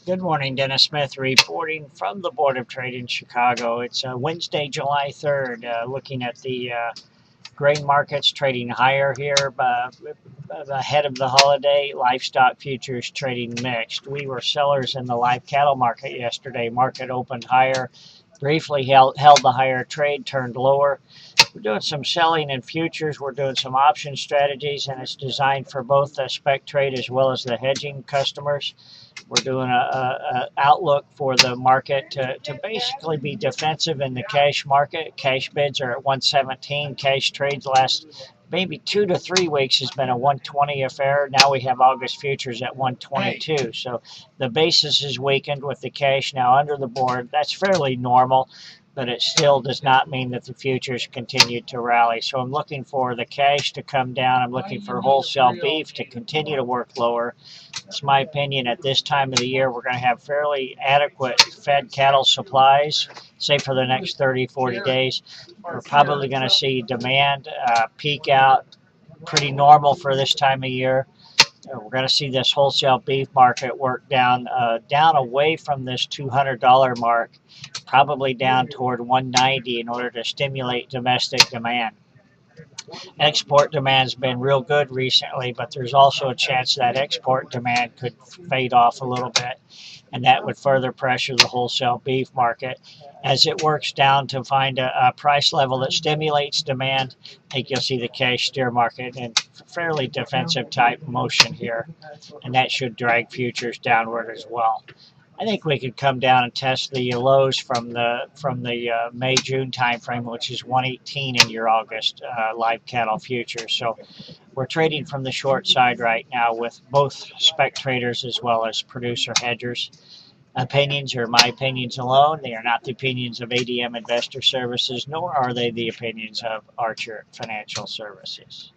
Good morning, Dennis Smith reporting from the Board of Trade in Chicago. It's Wednesday, July 3rd. Looking at the grain markets trading higher here ahead of the holiday. Livestock futures trading mixed. We were sellers in the live cattle market yesterday. Market opened higher, briefly held the higher trade, turned lower. We're doing some selling in futures. We're doing some option strategies, and it's designed for both the spec trade as well as the hedging customers. We're doing a outlook for the market to basically be defensive in the cash market. Cash bids are at 117. Cash trades last maybe 2 to 3 weeks has been a 120 affair. Now we have August futures at 122. So the basis is weakened with the cash now under the board. That's fairly normal, but it still does not mean that the futures continue to rally. So I'm looking for the cash to come down. I'm looking for wholesale beef to continue to work lower. It's my opinion at this time of the year we're going to have fairly adequate fed cattle supplies, say for the next 30, 40 days. We're probably going to see demand peak out, pretty normal for this time of year. We're going to see this wholesale beef market work down away from this $200 mark, probably down toward 190 in order to stimulate domestic demand. Export demand's been real good recently, but there's also a chance that export demand could fade off a little bit, and that would further pressure the wholesale beef market. As it works down to find a price level that stimulates demand, I think you'll see the cash steer market in fairly defensive type motion here, and that should drag futures downward as well. I think we could come down and test the lows from the May-June timeframe, which is 118 in your August live cattle futures. So we're trading from the short side right now with both spec traders as well as producer hedgers. Opinions are my opinions alone. They are not the opinions of ADM Investor Services, nor are they the opinions of Archer Financial Services.